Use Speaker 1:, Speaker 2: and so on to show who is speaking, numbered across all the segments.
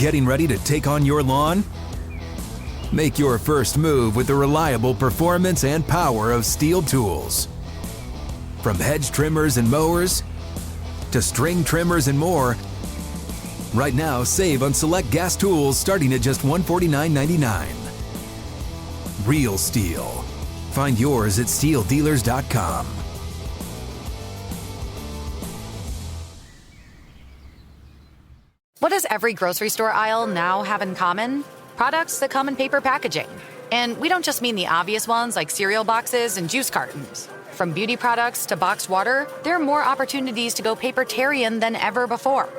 Speaker 1: Getting ready to take on your lawn? Make your first move with the reliable performance and power of Steel tools. From hedge trimmers and mowers to string trimmers and more, right now save on select gas tools starting at just $149.99. Real Steel. Find yours at steeldealers.com.
Speaker 2: What does every grocery store aisle now have in common? Products that come in paper packaging. And we don't just mean the obvious ones like cereal boxes and juice cartons. From beauty products to boxed water, there are more opportunities to go papertarian than ever before.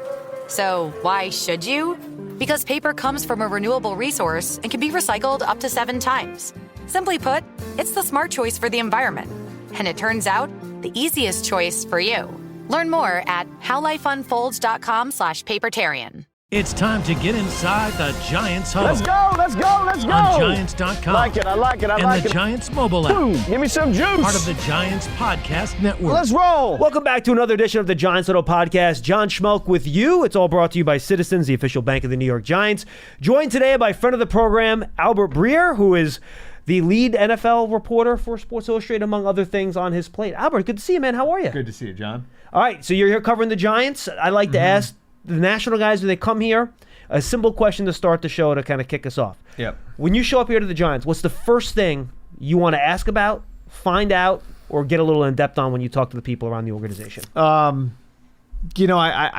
Speaker 2: So why should you? Because paper comes from a renewable resource and can be recycled up to 7 times. Simply put, it's the smart choice for the environment. And it turns out, the easiest choice for you. Learn more at howlifeunfolds.com/papertarian.
Speaker 3: It's time to get inside the Giants Huddle.
Speaker 4: Let's go!
Speaker 3: On Giants.com.
Speaker 4: I like it.
Speaker 3: And the Giants mobile app.
Speaker 4: Boom, give me some juice.
Speaker 3: Part of the Giants Podcast Network.
Speaker 4: Let's roll.
Speaker 5: Welcome back to another edition of the Giants Huddle Podcast. John Schmeelk with you. It's all brought to you by Citizens, the official bank of the New York Giants. Joined today by friend of the program, Albert Breer, who is the lead NFL reporter for Sports Illustrated, among other things on his plate. Albert, good to see you, man. How are you?
Speaker 6: Good to see you, John.
Speaker 5: All right, so you're here covering the Giants. I like to ask the national guys when they come here a simple question to start the show to kind of kick us off.
Speaker 6: Yep.
Speaker 5: When you show up here to the Giants, what's the first thing you want to ask about, find out, or get a little in depth on when you talk to the people around the organization?
Speaker 6: I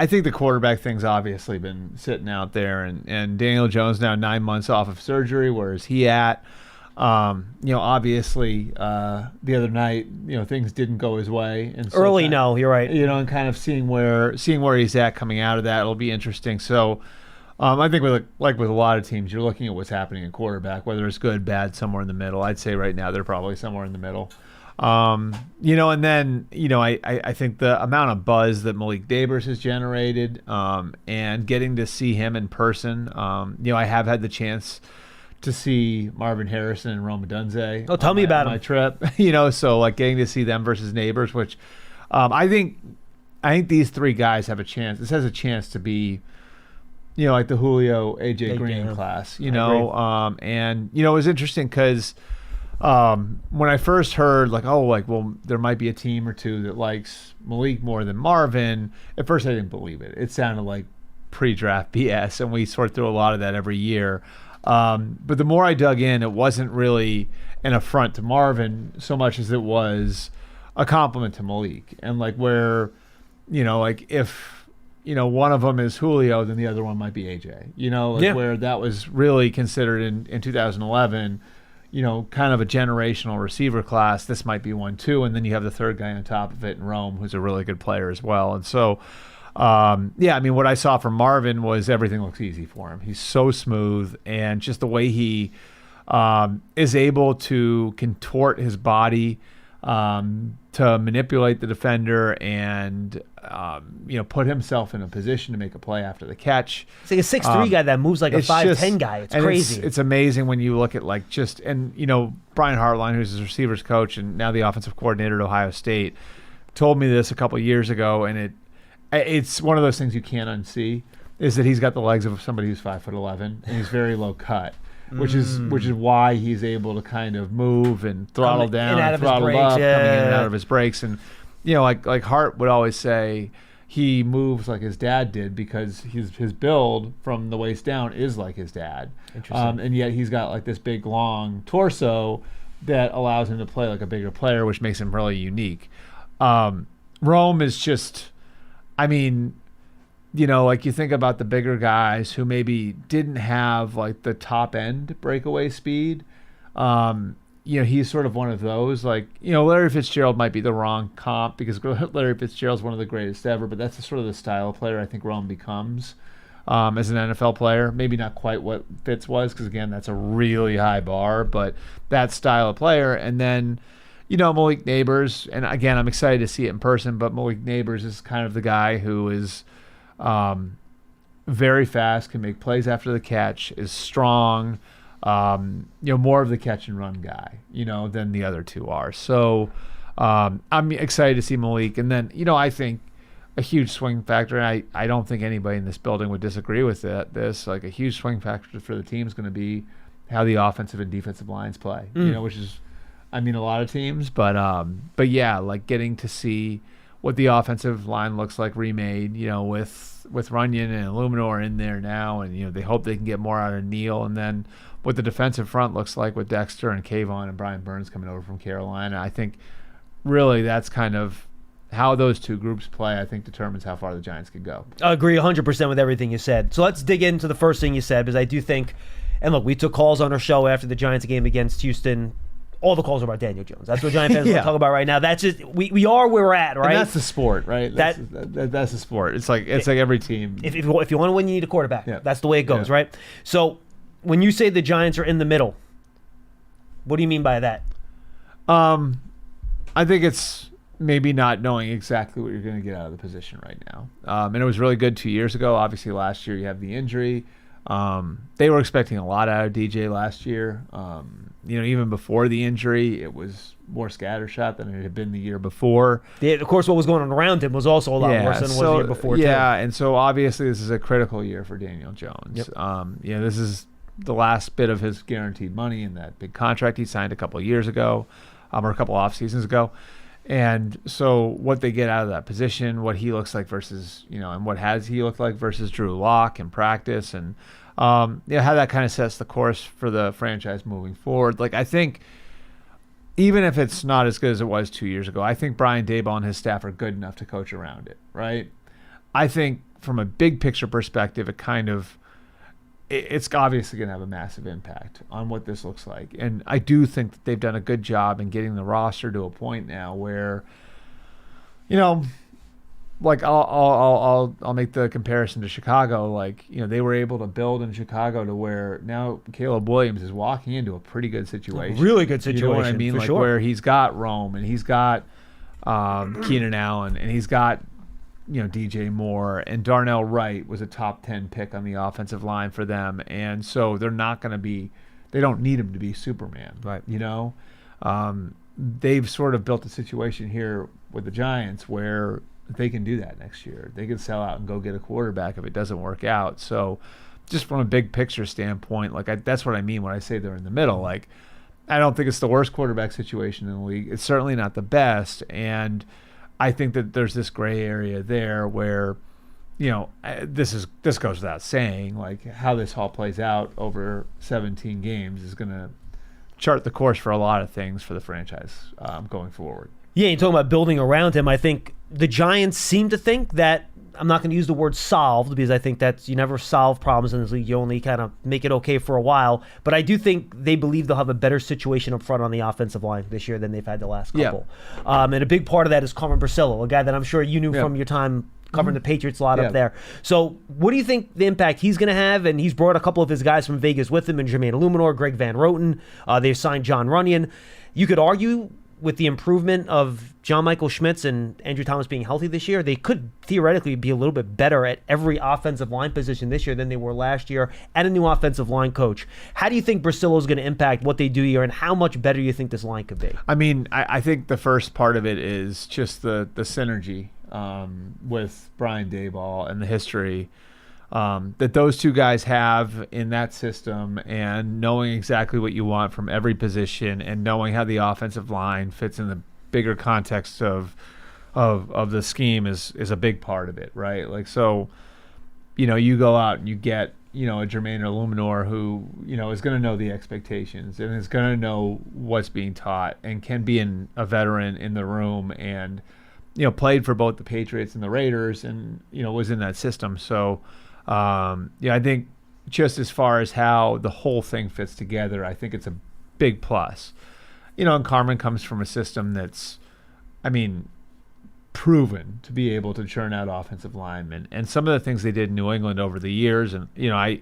Speaker 6: think the quarterback thing's obviously been sitting out there, and Daniel Jones now 9 months off of surgery. Where is he at? Obviously, the other night, things didn't go his way. And so
Speaker 5: no, you're right.
Speaker 6: And kind of seeing where he's at coming out of that, it'll be interesting. So, I think with a lot of teams, you're looking at what's happening at quarterback, whether it's good, bad, somewhere in the middle. I'd say right now they're probably somewhere in the middle. And then, I think the amount of buzz that Malik Nabers has generated, and getting to see him in person, I have had the chance to see Marvin Harrison and Rome Odunze.
Speaker 5: Oh, tell me about
Speaker 6: my
Speaker 5: him.
Speaker 6: trip. So like getting to see them versus Nabers, which I think these three guys have a chance. This has a chance to be, like the Julio AJ Green class. And it was interesting because when I first heard there might be a team or two that likes Malik more than Marvin. At first, I didn't believe it. It sounded like pre-draft BS, and we sort through a lot of that every year. But the more I dug in, it wasn't really an affront to Marvin so much as it was a compliment to Malik. And where, if, one of them is Julio, then the other one might be AJ, where that was really considered in 2011, kind of a generational receiver class. This might be one too. And then you have the third guy on top of it in Rome, who's a really good player as well. And so, what I saw from Marvin was everything looks easy for him. He's so smooth, and just the way he is able to contort his body to manipulate the defender and put himself in a position to make a play after the catch.
Speaker 5: It's like a 6'3" guy that moves like a 5'10" guy. It's crazy.
Speaker 6: It's amazing when you look at Brian Hartline, who's his receivers coach and now the offensive coordinator at Ohio State, told me this a couple of years ago, and it's one of those things you can't unsee, is that he's got the legs of somebody who's 5'11", and he's very low cut, which is why he's able to kind of move and throttle down, and throttle up, coming in and out of his breaks. And like Hart would always say, he moves like his dad did because his build from the waist down is like his dad.
Speaker 5: Interesting.
Speaker 6: And yet he's got this big long torso that allows him to play like a bigger player, which makes him really unique. Rome is just, you think about the bigger guys who maybe didn't have the top end breakaway speed. He's sort of one of those. Larry Fitzgerald might be the wrong comp because Larry Fitzgerald's one of the greatest ever, but that's sort of the style of player I think Rome becomes as an NFL player. Maybe not quite what Fitz was, because again, that's a really high bar, but that style of player. And then, Malik Nabers, and again, I'm excited to see it in person, but Malik Nabers is kind of the guy who is very fast, can make plays after the catch, is strong, more of the catch and run guy, than the other two are. So I'm excited to see Malik. And then, I think a huge swing factor, and I don't think anybody in this building would disagree with this. Like, a huge swing factor for the team is going to be how the offensive and defensive lines play, which is, I mean, a lot of teams, but yeah, like getting to see what the offensive line looks like remade, with Runyon and Illuminor in there now, and they hope they can get more out of Neal, and then what the defensive front looks like with Dexter and Kayvon and Brian Burns coming over from Carolina. I think really that's kind of how those two groups play, I think, determines how far the Giants can go.
Speaker 5: I agree 100% with everything you said. So let's dig into the first thing you said, because I do think, and look, we took calls on our show after the Giants game against Houston. All the calls are about Daniel Jones. That's what Giant fans want to talk about right now. That's just, we are where we're at, right?
Speaker 6: And that's the sport, right? That's the sport. It's like every team.
Speaker 5: If you want to win, you need a quarterback.
Speaker 6: Yeah.
Speaker 5: That's the way it goes, right? So when you say the Giants are in the middle, what do you mean by that?
Speaker 6: I think it's maybe not knowing exactly what you're going to get out of the position right now. And it was really good 2 years ago. Obviously, last year you have the injury. They were expecting a lot out of DJ last year. Even before the injury, it was more scattershot than it had been the year before.
Speaker 5: Yeah, of course, what was going on around him was also a lot worse than it was the year before.
Speaker 6: Yeah, and so obviously this is a critical year for Daniel Jones.
Speaker 5: Yep.
Speaker 6: This is the last bit of his guaranteed money in that big contract he signed a couple of years ago, or a couple off seasons ago. And so what they get out of that position, what he looks like versus, and what has he looked like versus Drew Lock in practice, and how that kind of sets the course for the franchise moving forward. Like, I think even if it's not as good as it was 2 years ago, I think Brian Daboll and his staff are good enough to coach around it, right? I think from a big picture perspective, it's obviously going to have a massive impact on what this looks like. And I do think that they've done a good job in getting the roster to a point now where, like I'll make the comparison to Chicago. Like, they were able to build in Chicago to where now Caleb Williams is walking into a pretty good situation.
Speaker 5: Really good situation.
Speaker 6: You know what I mean?
Speaker 5: For
Speaker 6: like
Speaker 5: sure.
Speaker 6: Where he's got Rome and he's got Keenan Allen and he's got DJ Moore, and Darnell Wright was a top 10 pick on the offensive line for them, and so they don't need him to be Superman,
Speaker 5: right?
Speaker 6: They've sort of built a situation here with the Giants where they can do that next year. They can sell out and go get a quarterback if it doesn't work out. So just from a big picture standpoint, that's what I mean when I say they're in the middle. Like, I don't think it's the worst quarterback situation in the league. It's certainly not the best, and I think that there's this gray area there where, this goes without saying, like how this all plays out over 17 games is going to chart the course for a lot of things for the franchise going forward.
Speaker 5: Yeah, you're talking about building around him. I think the Giants seem to think that, I'm not going to use the word solved, because I think that's, you never solve problems in this league. You only kind of make it okay for a while. But I do think they believe they'll have a better situation up front on the offensive line this year than they've had the last couple. Yeah. And a big part of that is Carmen Brasillo, a guy that I'm sure you knew from your time covering the Patriots a lot up there. So what do you think the impact he's going to have? And he's brought a couple of his guys from Vegas with him, and Jermaine Illuminor, Greg Van Roten. They've signed John Runyon. You could argue with the improvement of John Michael Schmitz and Andrew Thomas being healthy this year, they could theoretically be a little bit better at every offensive line position this year than they were last year, and a new offensive line coach. How do you think Brasillo is going to impact what they do here, and how much better do you think this line could be?
Speaker 6: I mean, I think the first part of it is just the synergy with Brian Daboll and the history that those two guys have in that system, and knowing exactly what you want from every position, and knowing how the offensive line fits in the bigger context of the scheme is a big part of it, right? Like, so, you go out and you get, a Jermaine Illuminor who, is going to know the expectations and is going to know what's being taught and can be a veteran in the room, and, played for both the Patriots and the Raiders, and, was in that system. So, I think just as far as how the whole thing fits together, I think it's a big plus. And Carmen comes from a system that's, proven to be able to churn out offensive linemen. And some of the things they did in New England over the years, and, I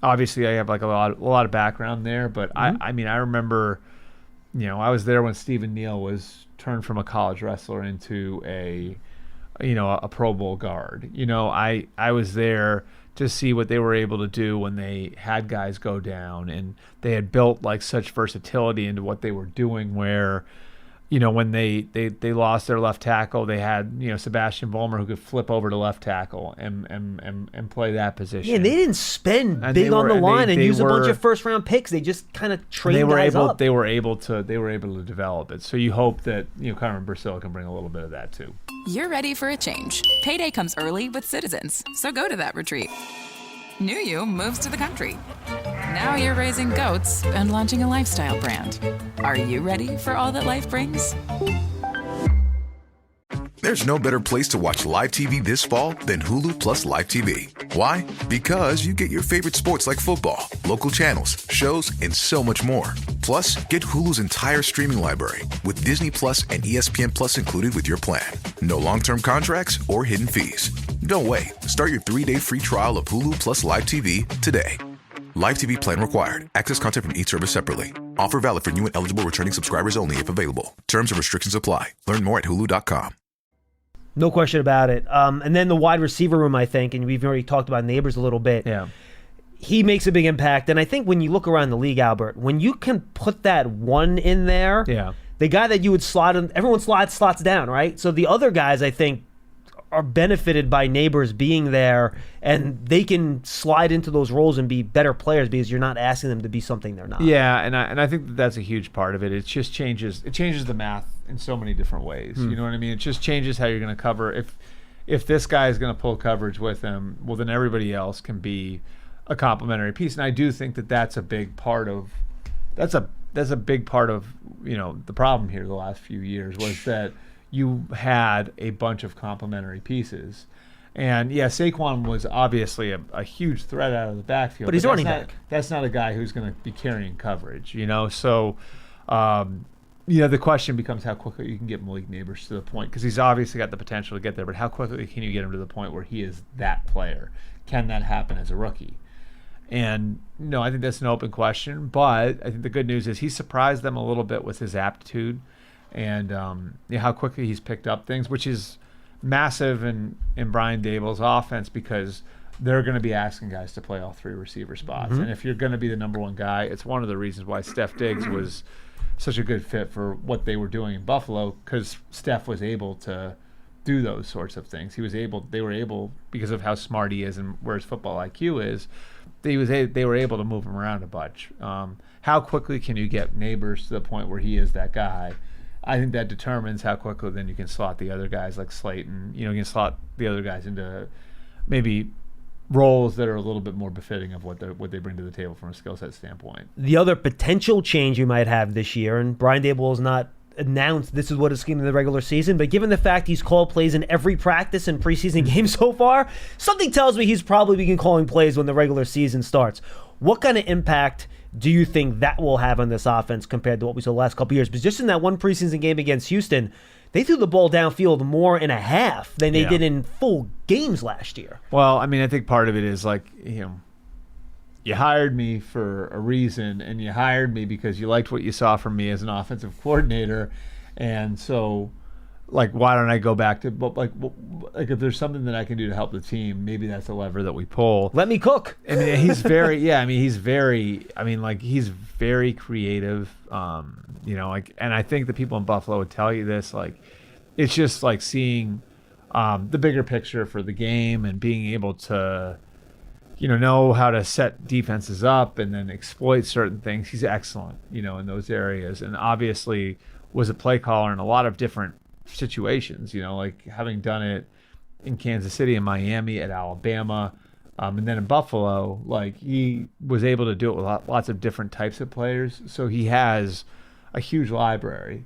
Speaker 6: have like a lot of background there, but I remember, I was there when Stephen Neal was turned from a college wrestler into a Pro Bowl guard. I was there to see what they were able to do when they had guys go down, and they had built like such versatility into what they were doing, where when they lost their left tackle, they had Sebastian Vollmer who could flip over to left tackle and play that position.
Speaker 5: Yeah, they didn't spend big on the line and use a bunch of first round picks. They just kind of trained guys up.
Speaker 6: They were able to develop it. So you hope that Carmen Brasilla can bring a little bit of that too.
Speaker 4: You're ready for a change. Payday comes early with Citizens, so go to that retreat. New You moves to the country. Now you're raising goats and launching a lifestyle brand. Are you ready for all that life brings?
Speaker 7: There's no better place to watch live TV this fall than Hulu plus Live TV. Why? Because you get your favorite sports like football, local channels, shows, and so much more. Plus, get Hulu's entire streaming library with Disney Plus and ESPN Plus included with your plan. No long-term contracts or hidden fees. Don't wait. Start your 3-day free trial of Hulu plus Live TV today. Live TV plan required. Access content from each service separately. Offer valid for new and eligible returning subscribers only if available. Terms and restrictions apply. Learn more at hulu.com.
Speaker 5: No question about it. And then the wide receiver room, I think, and we've already talked about Neighbors a little bit.
Speaker 6: Yeah.
Speaker 5: He makes a big impact. And I think when you look around the league, Albert, when you can put that one in there, the guy that you would slot in, everyone slots down, right? So the other guys, I think, are benefited by Neighbors being there, and they can slide into those roles and be better players because you're not asking them to be something they're not.
Speaker 6: Yeah, and I think that's a huge part of it. It just changes the math in so many different ways. You know what I mean? It just changes how you're going to cover. If this guy is going to pull coverage with him, well, then everybody else can be a complementary piece. And I do think that that's a big part of the problem here the last few years was that you had a bunch of complementary pieces. And yeah, Saquon was obviously a huge threat out of the backfield.
Speaker 5: But he's running back.
Speaker 6: That's not a guy who's going to be carrying coverage, So, the question becomes how quickly you can get Malik Neighbors to the point, because he's obviously got the potential to get there, but how quickly can you get him to the point where he is that player? Can that happen as a rookie? And no, I think that's an open question, but I think the good news is he surprised them a little bit with his aptitude and how quickly he's picked up things, which is massive in Brian Daboll's offense, because they're going to be asking guys to play all three receiver spots. And if you're going to be the number one guy, it's one of the reasons why Steph Diggs was such a good fit for what they were doing in Buffalo, because Steph was able to do those sorts of things. They were able, because of how smart he is and where his football IQ is, they were able to move him around a bunch. How quickly can you get Neighbors to the point where he is that guy? I think that determines how quickly then you can slot the other guys like Slayton. You can slot the other guys into maybe roles that are a little bit more befitting of what they bring to the table from a skill set standpoint.
Speaker 5: The other potential change you might have this year, and Brian Daboll has not announced this is what is going to be in the regular season, but given the fact he's called plays in every practice and preseason game so far, something tells me he's probably begin calling plays when the regular season starts. What kind of impact do you think that will have on this offense compared to what we saw the last couple of years? Because just in that one preseason game against Houston, they threw the ball downfield more in a half than they did in full games last year.
Speaker 6: Well, I mean, I think part of it is like, you hired me for a reason, and you hired me because you liked what you saw from me as an offensive coordinator. And so, why don't I go back to, if there's something that I can do to help the team, maybe that's a lever that we pull.
Speaker 5: Let me cook.
Speaker 6: I mean, he's very creative. And I think the people in Buffalo would tell you this, it's just like seeing the bigger picture for the game and being able to, know how to set defenses up and then exploit certain things. He's excellent, in those areas, and obviously was a play caller in a lot of different situations, having done it in Kansas City and Miami, at Alabama, and then in Buffalo, he was able to do it with lots of different types of players. So he has a huge library,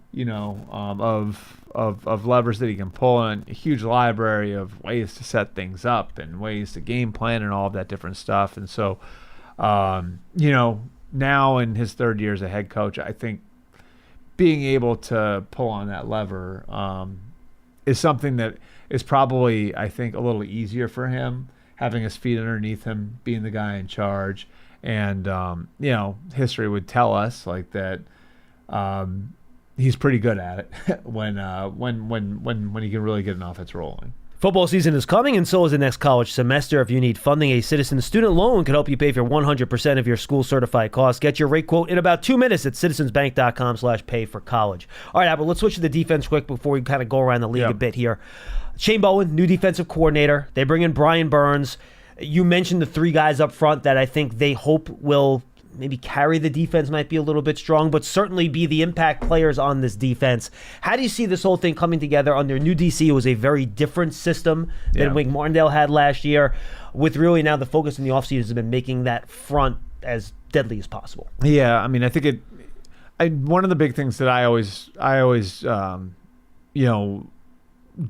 Speaker 6: of levers that he can pull, and a huge library of ways to set things up and ways to game plan and all of that different stuff. And so, now in his third year as a head coach, I think being able to pull on that lever is something that is probably, I think, a little easier for him, having his feet underneath him, being the guy in charge. And, history would tell us that he's pretty good at it when he can really get an offense rolling.
Speaker 5: Football season is coming, and so is the next college semester. If you need funding, a Citizens student loan can help you pay for 100% of your school-certified costs. Get your rate quote in about 2 minutes at citizensbank.com/pay-for-college. All right, Albert, let's switch to the defense quick before we kind of go around the league a bit here. Shane Bowen, new defensive coordinator. They bring in Brian Burns. You mentioned the 3 guys up front that I think they hope will maybe carry the defense, might be a little bit strong, but certainly be the impact players on this defense. How do you see this whole thing coming together under new DC? It was a very different system than Wink Martindale had last year, with really now the focus in the offseason has been making that front as deadly as possible.
Speaker 6: Yeah, I mean, I think one of the big things that I always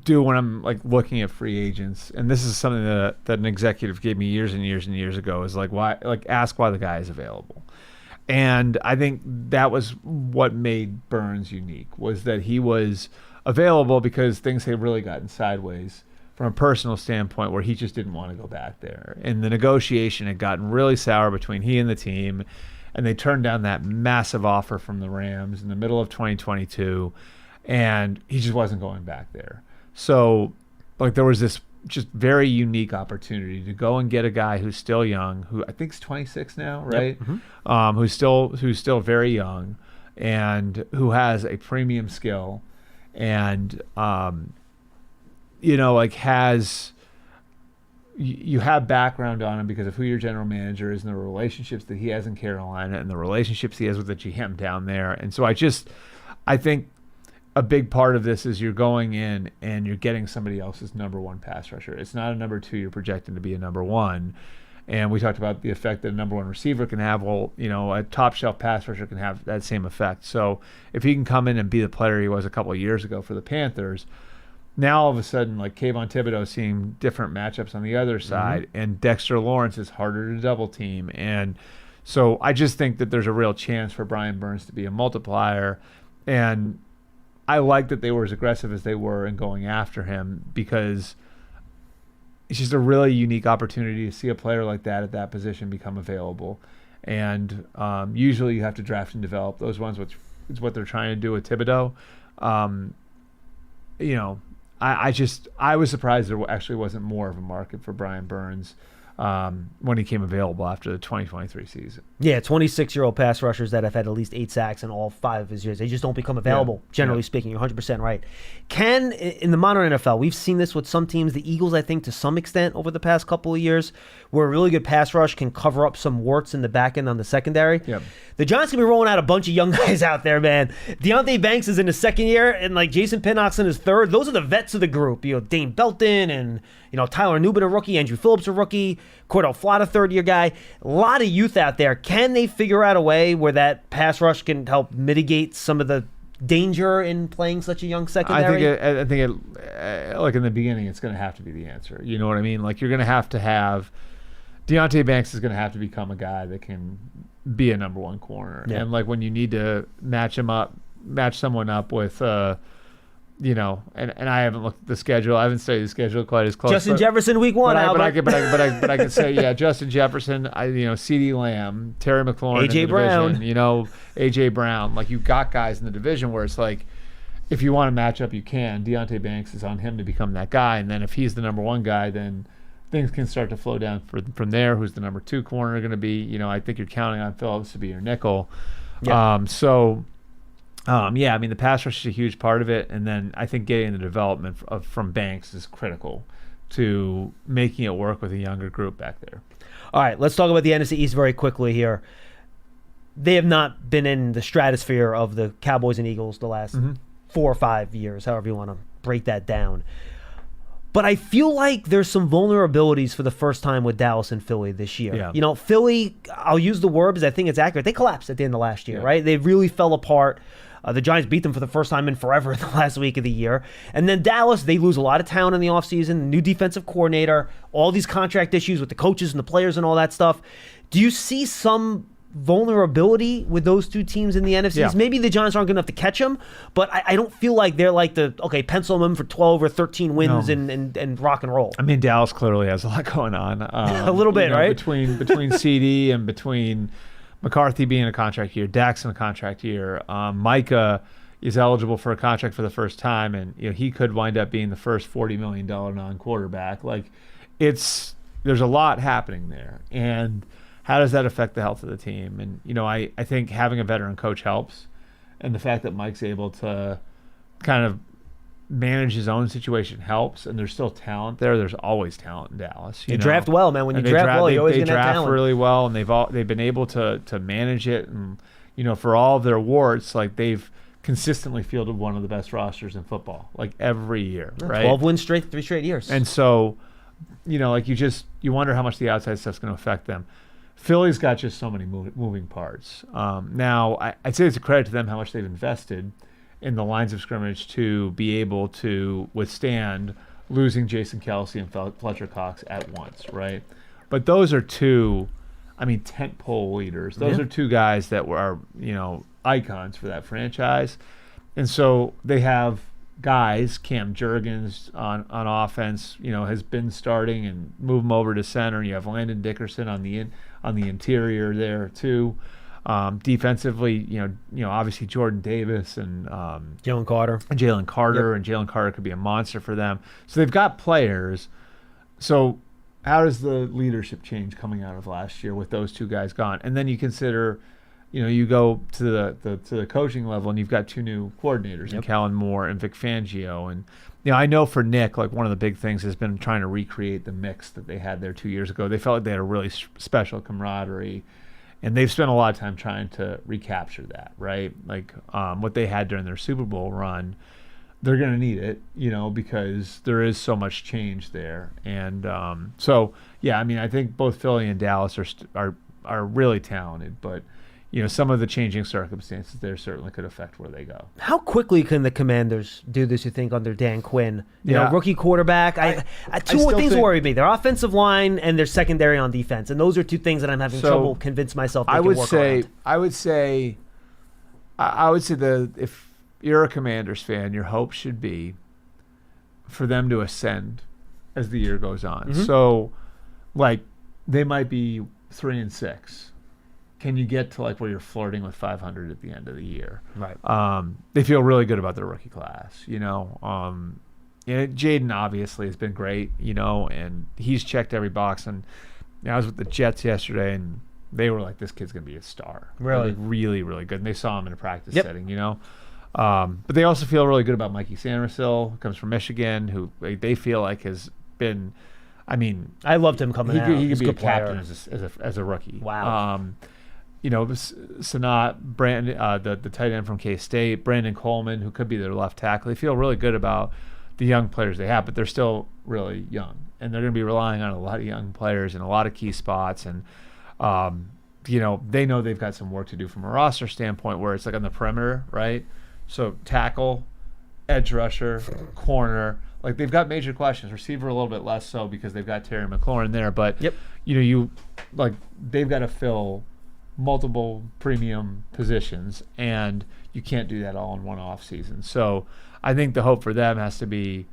Speaker 6: do when I'm like looking at free agents, and this is something that an executive gave me years and years and years ago, is ask why the guy is available. And I think that was what made Burns unique, was that he was available because things had really gotten sideways from a personal standpoint, where he just didn't want to go back there. And the negotiation had gotten really sour between he and the team, and they turned down that massive offer from the Rams in the middle of 2022, and he just wasn't going back there. So, there was this just very unique opportunity to go and get a guy who's still young, who I think is 26 now, right? Yep. Mm-hmm. Who's still very young, and who has a premium skill, and you have background on him because of who your general manager is and the relationships that he has in Carolina and the relationships he has with the GM down there. And so I think a big part of this is you're going in and you're getting somebody else's number 1 pass rusher. It's not a number 2 you're projecting to be a number 1. And we talked about the effect that a number 1 receiver can have. Well, a top shelf pass rusher can have that same effect. So if he can come in and be the player he was a couple of years ago for the Panthers, now all of a sudden, like Kayvon Thibodeau seeing different matchups on the other side, and Dexter Lawrence is harder to double team. And so I just think that there's a real chance for Brian Burns to be a multiplier. And I like that they were as aggressive as they were in going after him, because it's just a really unique opportunity to see a player like that at that position become available. And usually you have to draft and develop those ones, which is what they're trying to do with Thibodeau. I was surprised there actually wasn't more of a market for Brian Burns when he came available after the 2023 season.
Speaker 5: Yeah, 26-year-old pass rushers that have had at least 8 sacks in all 5 of his years. They just don't become available, generally speaking. You're 100% right. In the modern NFL, we've seen this with some teams, the Eagles, I think, to some extent over the past couple of years, where a really good pass rush can cover up some warts in the back end on the secondary. Yep. The Giants can be rolling out a bunch of young guys out there, man. Deontay Banks is in his 2nd year, and Jason Pinnock's in his 3rd. Those are the vets of the group. Dane Belton and Tyler Nubin, a rookie, Andrew Phillips, a rookie, Cordell Flott, a 3rd-year guy. A lot of youth out there. Can they figure out a way where that pass rush can help mitigate some of the danger in playing such a young secondary?
Speaker 6: I think like in the beginning, it's going to have to be the answer. You know what I mean? You're going to have Deontay Banks is going to have to become a guy that can be a number 1 corner. Yeah. And when you need to match someone up with and I haven't looked at the schedule. I haven't studied the schedule quite as close.
Speaker 5: Justin Jefferson, week 1.
Speaker 6: But I can say, Justin Jefferson, CeeDee Lamb, Terry McLaurin,
Speaker 5: AJ Brown,
Speaker 6: AJ Brown. You've got guys in the division where it's if you want to match up, you can. Deontay Banks is on him to become that guy, and then if he's the number 1 guy, then things can start to flow down from there. Who's the number 2 corner going to be? I think you're counting on Phillips to be your nickel. Yeah. The pass rush is a huge part of it, and then I think getting the development from Banks is critical to making it work with a younger group back there.
Speaker 5: All right, let's talk about the NFC East very quickly here. They have not been in the stratosphere of the Cowboys and Eagles the last 4 or 5 years, however you want to break that down. But I feel like there's some vulnerabilities for the first time with Dallas and Philly this year. Yeah. Philly, I'll use the word because I think it's accurate. They collapsed at the end of last year, right? They really fell apart. The Giants beat them for the first time in forever in the last week of the year. And then Dallas, they lose a lot of talent in the offseason, new defensive coordinator, all these contract issues with the coaches and the players and all that stuff. Do you see some vulnerability with those 2 teams in the NFC? Yeah. Maybe the Giants aren't good enough to catch them, but I don't feel like they're pencil them for 12 or 13 wins and rock and roll.
Speaker 6: I mean, Dallas clearly has a lot going on.
Speaker 5: A little bit, right?
Speaker 6: Between CD and between McCarthy being a contract year, Dax in a contract year, Micah, is eligible for a contract for the first time, and he could wind up being the first $40 million non-quarterback. Like, there's a lot happening there, and how does that affect the health of the team? And I think having a veteran coach helps, and the fact that Mike's able to kind of manage his own situation helps, and there's still talent there. There's always talent in Dallas.
Speaker 5: They draft well, man. When you draft well, you're always going to have talent.
Speaker 6: They draft really well, and they've been able to manage it, and for all of their warts, like they've consistently fielded one of the best rosters in football, like every year, right?
Speaker 5: 12 wins straight, 3 straight years.
Speaker 6: And so, like you wonder how much the outside stuff's going to affect them. Philly's got just so many moving parts. Now, I'd say it's a credit to them how much they've invested in the lines of scrimmage to be able to withstand losing Jason Kelsey and Fletcher Cox at once, right? But those are two, tentpole leaders. Those are two guys that are, icons for that franchise. And so they have guys, Cam Jurgens on offense, has been starting, and move him over to center. And you have Landon Dickerson on the interior there too. Defensively, obviously Jordan Davis and
Speaker 5: Jalen Carter.
Speaker 6: And Jalen Carter could be a monster for them. So they've got players. So how does the leadership change coming out of last year with those two guys gone? And then you consider, you go to the coaching level, and you've got 2 new coordinators, in Kellen Moore and Vic Fangio. And I know for Nick, like one of the big things has been trying to recreate the mix that they had there 2 years ago. They felt like they had a really special camaraderie. And they've spent a lot of time trying to recapture that, right? Like what they had during their Super Bowl run, they're going to need it, because there is so much change there. And I think both Philly and Dallas are really talented, but some of the changing circumstances there certainly could affect where they go.
Speaker 5: How quickly can the Commanders do this, you think, under Dan Quinn? Rookie quarterback. Two things worry me. Their offensive line and their secondary on defense. And those are 2 things that I'm having trouble convince myself they can work around.
Speaker 6: I would say that if you're a Commanders fan, your hope should be for them to ascend as the year goes on. Mm-hmm. So, they might be 3-6. Can you get to where you're flirting with 500 at the end of the year?
Speaker 5: Right.
Speaker 6: They feel really good about their rookie class, Jaden obviously has been great, and he's checked every box. And I was with the Jets yesterday, and they were like, this kid's going to be a star.
Speaker 5: Really?
Speaker 6: Really, really good. And they saw him in a practice setting, But they also feel really good about Mikey Sandershill, who comes from Michigan, who they feel like has been,
Speaker 5: I loved him coming out.
Speaker 6: He could be a captain as a rookie.
Speaker 5: Wow.
Speaker 6: Sanat, Brandon, the tight end from K-State, Brandon Coleman, who could be their left tackle. They feel really good about the young players they have, but they're still really young. And they're going to be relying on a lot of young players in a lot of key spots. And, they know they've got some work to do from a roster standpoint where it's on the perimeter, right? So tackle, edge rusher, corner. They've got major questions. Receiver a little bit less so because they've got Terry McLaurin there. But, they've got to fill multiple premium positions, and you can't do that all in one off season. So I think the hope for them has to be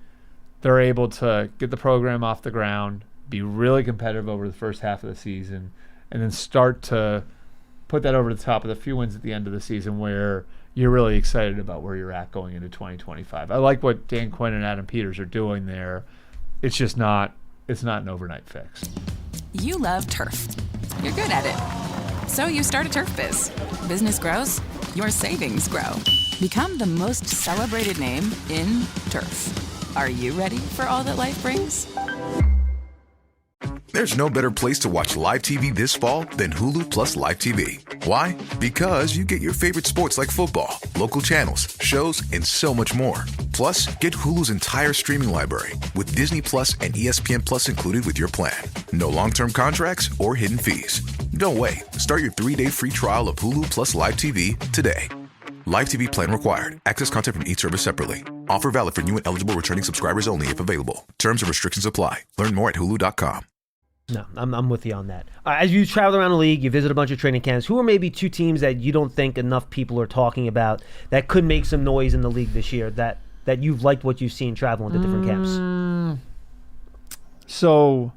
Speaker 6: they're able to get the program off the ground, be really competitive over the first half of the season, and then start to put that over the top of the few wins at the end of the season where you're really excited about where you're at going into 2025. I like what Dan Quinn and Adam Peters are doing there. It's just not an overnight fix.
Speaker 4: You love turf. You're good at it. So you start a turf biz. Business grows, your savings grow. Become the most celebrated name in turf. Are you ready for all that life brings?
Speaker 7: There's no better place to watch live TV this fall than Hulu Plus Live TV. Why? Because you get your favorite sports like football, local channels, shows, and so much more. Plus, get Hulu's entire streaming library with Disney Plus and ESPN Plus included with your plan. No long-term contracts or hidden fees. Don't wait. Start your 3-day free trial of Hulu Plus Live TV today. Live TV plan required. Access content from each service separately. Offer valid for new and eligible returning subscribers only if available. Terms and restrictions apply. Learn more at hulu.com.
Speaker 5: No, I'm with you on that. As you travel around the league, you visit a bunch of training camps. Who are maybe 2 teams that you don't think enough people are talking about that could make some noise in the league this year that you've liked what you've seen traveling to different camps?
Speaker 6: So,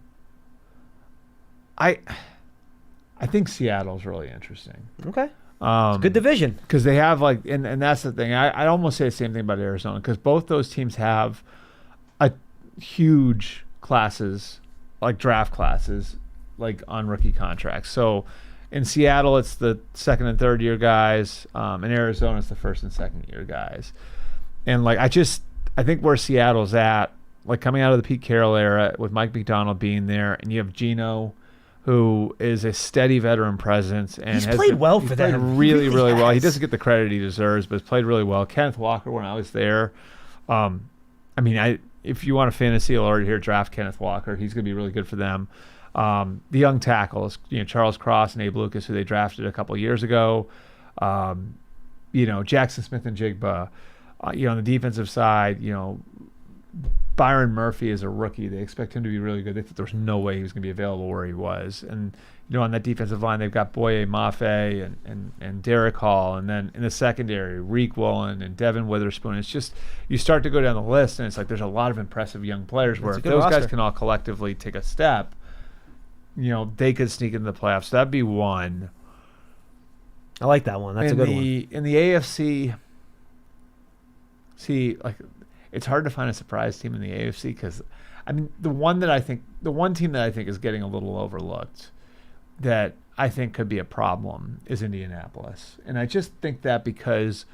Speaker 6: I think Seattle's really interesting.
Speaker 5: Okay. It's a good division.
Speaker 6: Because they have and that's the thing. I'd almost say the same thing about Arizona, because both those teams have a huge classes, like draft classes, like on rookie contracts. So in Seattle, it's the second and third year guys. In Arizona, it's the first and second year guys. And I think where Seattle's at, coming out of the Pete Carroll era with Mike McDonald being there, and you have Geno, who is a steady veteran presence and
Speaker 5: he's played well for them.
Speaker 6: Played really, really well. He doesn't get the credit he deserves, but he's played really well. Kenneth Walker, when I was there, if you want a fantasy alert here, draft Kenneth Walker. He's going to be really good for them. The young tackles, Charles Cross and Abe Lucas, who they drafted a couple of years ago. Jackson Smith and Jigba. On the defensive side, Byron Murphy is a rookie. They expect him to be really good. They thought there was no way he was going to be available where he was. And, on that defensive line, they've got Boye Mafe and Derek Hall. And then in the secondary, Reek Woolen and Devin Witherspoon. It's just, you start to go down the list, and it's there's a lot of impressive young players where if those guys can all collectively take a step, they could sneak into the playoffs. So that'd be one.
Speaker 5: I like that one. That's a good one.
Speaker 6: In the AFC, it's hard to find a surprise team in the AFC because, the one team that I think is getting a little overlooked that I think could be a problem is Indianapolis. And I just think that because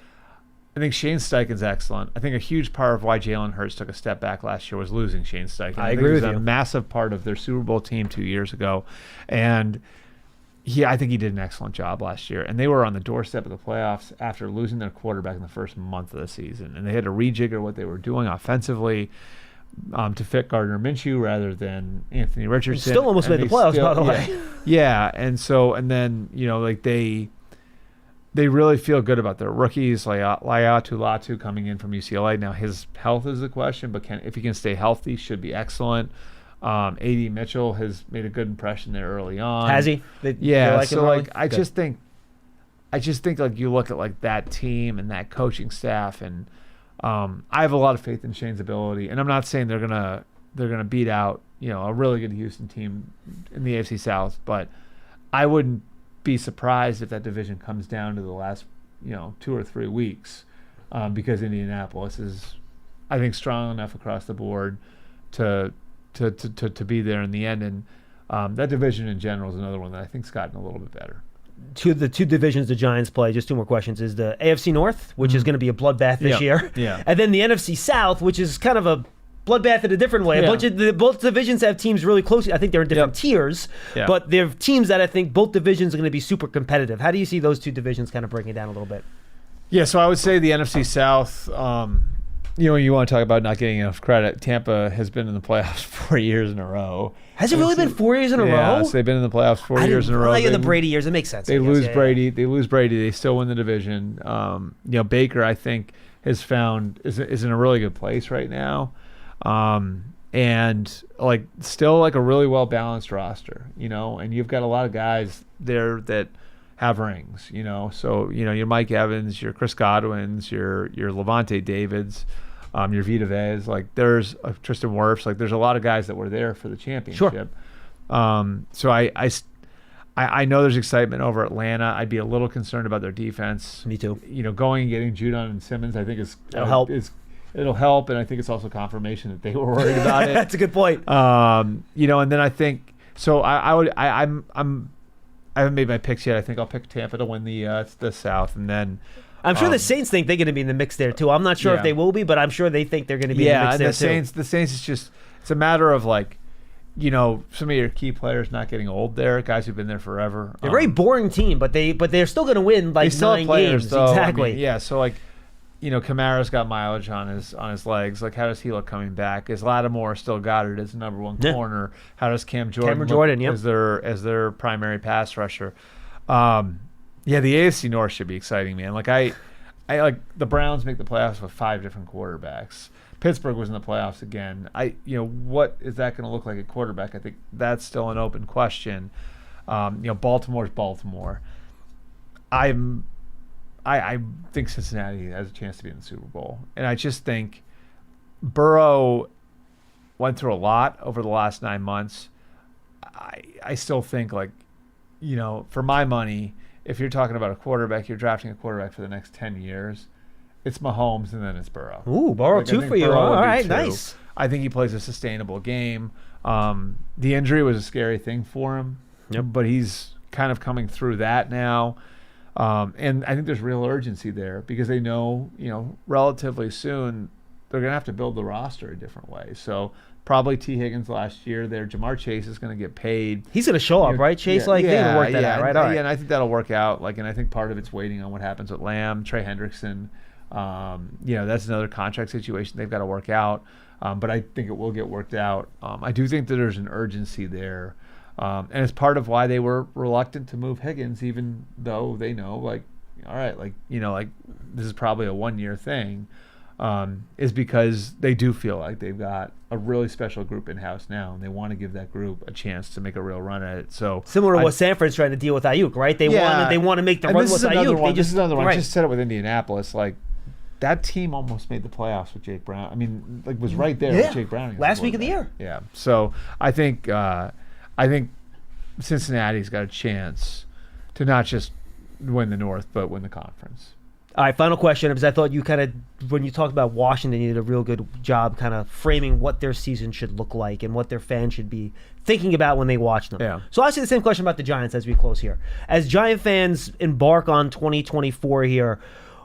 Speaker 6: I think Shane Steichen's excellent. I think a huge part of why Jalen Hurts took a step back last year was losing Shane Steichen.
Speaker 5: I agree with you.
Speaker 6: A massive part of their Super Bowl team 2 years ago. And I think he did an excellent job last year. And they were on the doorstep of the playoffs after losing their quarterback in the first month of the season. And they had to rejigger what they were doing offensively to fit Gardner Minshew rather than Anthony Richardson.
Speaker 5: Still almost made the playoffs, by the way.
Speaker 6: Yeah. And then, they really feel good about their rookies, like Laiatu Latu coming in from UCLA. Now, his health is a question, but if he can stay healthy, should be excellent. A.D. Mitchell has made a good impression there early on.
Speaker 5: Has he?
Speaker 6: I just think you look at that team and that coaching staff, and I have a lot of faith in Shane's ability. And I'm not saying they're gonna beat out a really good Houston team in the AFC South, but I wouldn't be surprised if that division comes down to the last 2 or 3 weeks, because Indianapolis is, I think, strong enough across the board to be there in the end. And that division in general is another one that I think's gotten a little bit better.
Speaker 5: The two divisions the Giants play, just 2 more questions, is the AFC North, which is going to be a bloodbath this year.
Speaker 6: Yeah.
Speaker 5: And then the NFC South, which is kind of a bloodbath in a different way. Both divisions have teams really close. I think they're in different tiers, but they're teams that I think both divisions are going to be super competitive. How do you see those two divisions kind of breaking it down a little bit?
Speaker 6: Yeah, so I would say the NFC South, you want to talk about not getting enough credit. Tampa has been in the playoffs 4 years in a row.
Speaker 5: Has it really been 4 years in a row?
Speaker 6: Yeah, so they've been in the playoffs 4 years in a row.
Speaker 5: Like in the Brady years, it makes sense.
Speaker 6: They lose Brady. They lose Brady. They still win the division. Baker, I think, is in a really good place right now. And still a really well balanced roster, and you've got a lot of guys there that have rings, so your Mike Evans, your Chris Godwins, your Levante Davids, your Vita Vez, there's Tristan Wirfs, there's a lot of guys that were there for the championship. Sure. So I know there's excitement over Atlanta. I'd be a little concerned about their defense.
Speaker 5: Me too.
Speaker 6: Going and getting Judon and Simmons, I think
Speaker 5: it'll help.
Speaker 6: It'll help, and I think it's also confirmation that they were worried about it.
Speaker 5: That's a good point.
Speaker 6: And then I think so. I haven't made my picks yet. I think I'll pick Tampa to win the South, and then
Speaker 5: I'm sure the Saints think they're going to be in the mix there too. I'm not sure if they will be, but I'm sure they think they're going to be in the mix there too.
Speaker 6: The Saints is just, it's a matter of some of your key players not getting old there, guys who've been there forever.
Speaker 5: They're a very boring team, but they're still going to win 9 games.
Speaker 6: Though.
Speaker 5: Exactly.
Speaker 6: So Kamara's got mileage on his legs. How does he look coming back? Is Lattimore still Goddard as the number one corner? How does Cam Jordan look as their primary pass rusher? The AFC North should be exciting, man. I the Browns make the playoffs with 5 different quarterbacks. Pittsburgh was in the playoffs again. What is that going to look like at quarterback? I think that's still an open question. Baltimore's Baltimore. I think Cincinnati has a chance to be in the Super Bowl. And I just think Burrow went through a lot over the last 9 months. I still think, for my money, if you're talking about a quarterback, you're drafting a quarterback for the next 10 years, it's Mahomes and then it's Burrow.
Speaker 5: Ooh, Burrow
Speaker 6: I
Speaker 5: 2
Speaker 6: think
Speaker 5: for you.
Speaker 6: Burrow
Speaker 5: All
Speaker 6: would be
Speaker 5: right,
Speaker 6: 2.
Speaker 5: nice.
Speaker 6: I think he plays a sustainable game. The injury was a scary thing for him, but he's kind of coming through that now. And I think there's real urgency there because they know, relatively soon they're going to have to build the roster a different way. So probably T. Higgins last year there. Jamar Chase is going to get paid.
Speaker 5: He's going to show up, right? Chase, they're going to work that out, right? All right.
Speaker 6: Yeah, and I think that'll work out. And I think part of it's waiting on what happens with Lamb, Trey Hendrickson. That's another contract situation they've got to work out. But I think it will get worked out. I do think that there's an urgency there. And it's part of why they were reluctant to move Higgins, even though they know, all right, this is probably a 1-year thing, is because they do feel like they've got a really special group in-house now, and they want to give that group a chance to make a real run at it. So
Speaker 5: similar to what Sanford's trying to deal with Ayuk, right? They want to make the run with Ayuk.
Speaker 6: This is another one. I just said it with Indianapolis, that team almost made the playoffs with Jake Brown. I mean, was right there with Jake Brown.
Speaker 5: Last week of the year.
Speaker 6: Yeah. So I think Cincinnati's got a chance to not just win the North, but win the conference.
Speaker 5: All right, final question, because I thought you kind of, when you talked about Washington, you did a real good job kind of framing what their season should look like and what their fans should be thinking about when they watch them.
Speaker 6: Yeah.
Speaker 5: So I'll ask you the same question about the Giants as we close here. As Giant fans embark on 2024 here,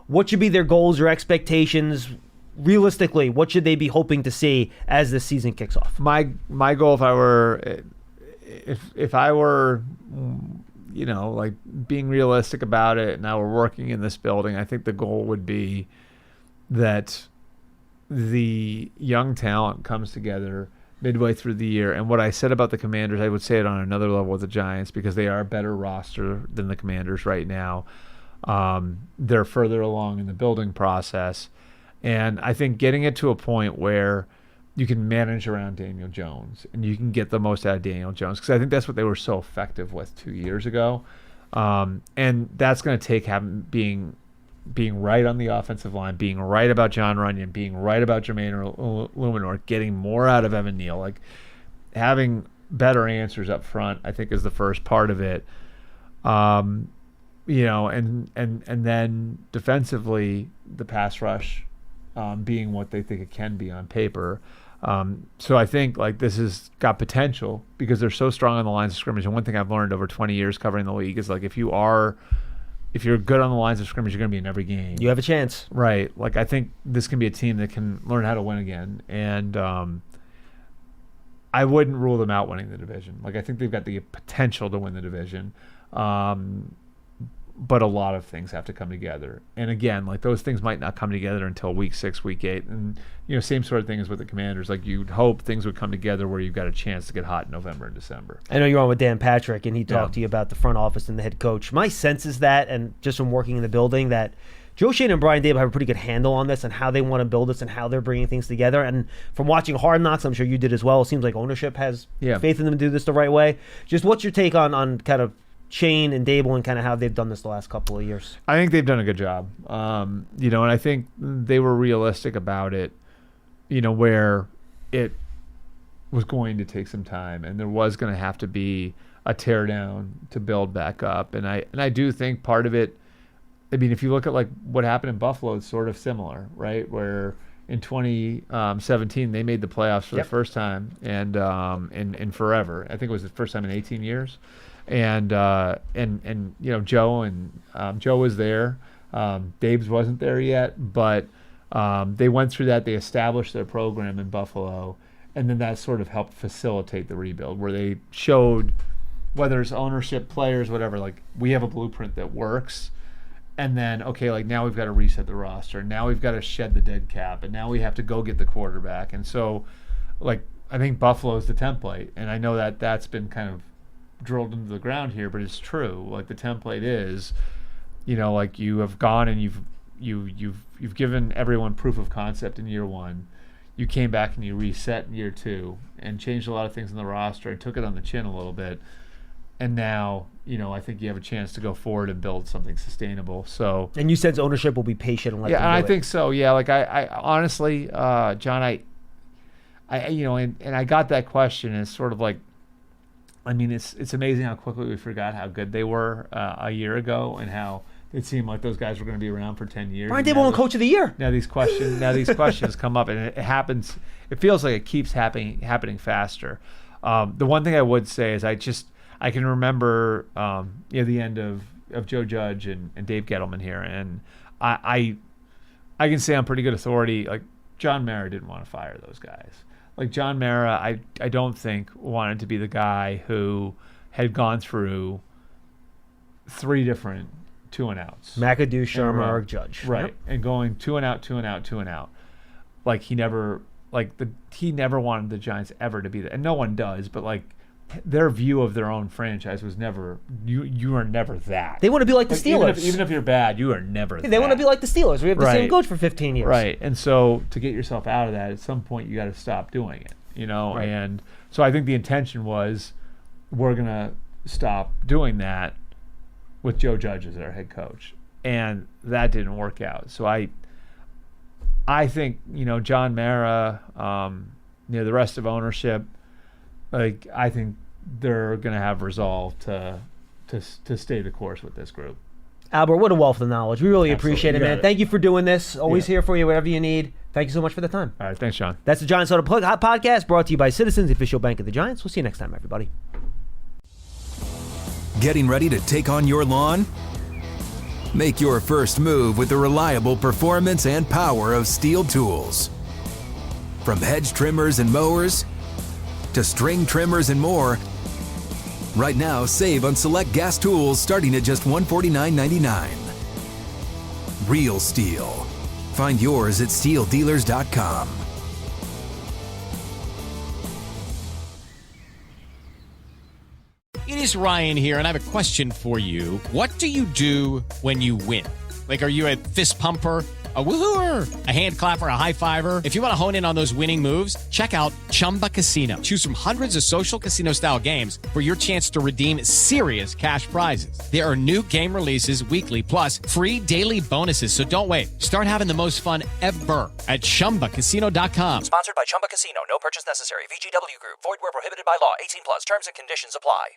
Speaker 5: what should be their goals or expectations? Realistically, what should they be hoping to see as the season kicks off?
Speaker 6: My goal, if I were being realistic about it, and I were working in this building, I think the goal would be that the young talent comes together midway through the year. And what I said about the Commanders, I would say it on another level with the Giants, because they are a better roster than the Commanders right now. They're further along in the building process. And I think getting it to a point where you can manage around Daniel Jones and you can get the most out of Daniel Jones, because I think that's what they were so effective with 2 years ago. And that's going to take being right on the offensive line, being right about John Runyon, being right about Jermaine Luminor, getting more out of Evan Neal, having better answers up front, I think is the first part of it. And then defensively, the pass rush being what they think it can be on paper. So I think this has got potential because they're so strong on the lines of scrimmage. And one thing I've learned over 20 years covering the league is if you're good on the lines of scrimmage, you're going to be in every game.
Speaker 5: You have a chance.
Speaker 6: Right. I think this can be a team that can learn how to win again. And I wouldn't rule them out winning the division. I think they've got the potential to win the division. But a lot of things have to come together. And again, those things might not come together until week 6, week 8. And, same sort of thing as with the Commanders. You'd hope things would come together where you've got a chance to get hot in November and December.
Speaker 5: I know you're on with Dan Patrick, and he talked to you about the front office and the head coach. My sense is that, and just from working in the building, that Joe Schoen and Brian Daboll have a pretty good handle on this and how they want to build this and how they're bringing things together. And from watching Hard Knocks, I'm sure you did as well, it seems like ownership has faith in them to do this the right way. Just what's your take on kind of Schoen and Daboll and kind of how they've done this the last couple of years?
Speaker 6: I think they've done a good job. And I think they were realistic about it, where it was going to take some time and there was going to have to be a tear down to build back up. And I do think part of it, if you look at what happened in Buffalo, it's sort of similar, right? Where in 2017 they made the playoffs for the first time and in forever. I think it was the first time in 18 years. And Joe was there. Dabes wasn't there yet, but they went through that. They established their program in Buffalo, and then that sort of helped facilitate the rebuild, where they showed, whether it's ownership, players, whatever, we have a blueprint that works. And then, now we've got to reset the roster. Now we've got to shed the dead cap, and now we have to go get the quarterback. And so, I think Buffalo's the template, and I know that that's been kind of drilled into the ground here, but it's true. The template is, you have gone and you've given everyone proof of concept in year 1. You came back and you reset in year 2 and changed a lot of things in the roster and took it on the chin a little bit. And now, I think you have a chance to go forward and build something sustainable. So,
Speaker 5: and you sense ownership will be patient and let them do
Speaker 6: I
Speaker 5: it.
Speaker 6: think so. Yeah, I honestly, John, I I got that question, and it's sort of I mean, it's amazing how quickly we forgot how good they were a year ago and how it seemed like those guys were going to be around for 10 years.
Speaker 5: Brian Daboll won Coach of the Year.
Speaker 6: Now these questions come up, and it happens. It feels like it keeps happening faster. The one thing I would say is I can remember the end of Joe Judge and Dave Gettleman here, and I can say on pretty good authority, like John Mara didn't want to fire those guys. Like John Mara, I don't think wanted to be the guy who had gone through 3 different 2-and-outs.
Speaker 5: McAdoo, Shermer, Judge.
Speaker 6: Right.
Speaker 5: Yep.
Speaker 6: And going 2-and-out, 2-and-out, 2-and-out. Like he never wanted the Giants ever to be that. And no one does, but like their view of their own franchise was never, you are never that.
Speaker 5: They want to be like the Steelers.
Speaker 6: Even if you're bad, you are never that.
Speaker 5: They want to be like the Steelers. We have the same coach for 15 years.
Speaker 6: Right. And so to get yourself out of that, at some point you got to stop doing it, Right. And so I think the intention was we're going to stop doing that with Joe Judge as our head coach. And that didn't work out. So I think, John Mara, the rest of ownership, like I think they're going to have resolve to stay the course with this group.
Speaker 5: Albert, what a wealth of knowledge. We really
Speaker 6: Absolutely.
Speaker 5: appreciate it, man. Thank you for doing this. Always here for you, whatever you need. Thank you so much for the time.
Speaker 6: All right, thanks, John.
Speaker 5: That's the Giants Huddle podcast brought to you by Citizens, the official bank of the Giants. We'll see you next time, everybody.
Speaker 1: Getting ready to take on your lawn? Make your first move with the reliable performance and power of Steel tools. From hedge trimmers and mowers to string trimmers and more, right now save on select gas tools starting at just $149.99. Real Steel. Find yours at steeldealers.com.
Speaker 8: It is Ryan here, and I have a question for you. What do you do when you win? Like, are you a fist pumper, a woohooer, a hand clapper, a high fiver? If you want to hone in on those winning moves, check out Chumba Casino. Choose from hundreds of social casino-style games for your chance to redeem serious cash prizes. There are new game releases weekly, plus free daily bonuses. So don't wait. Start having the most fun ever at ChumbaCasino.com.
Speaker 9: Sponsored by Chumba Casino. No purchase necessary. VGW Group. Void where prohibited by law. 18+. Terms and conditions apply.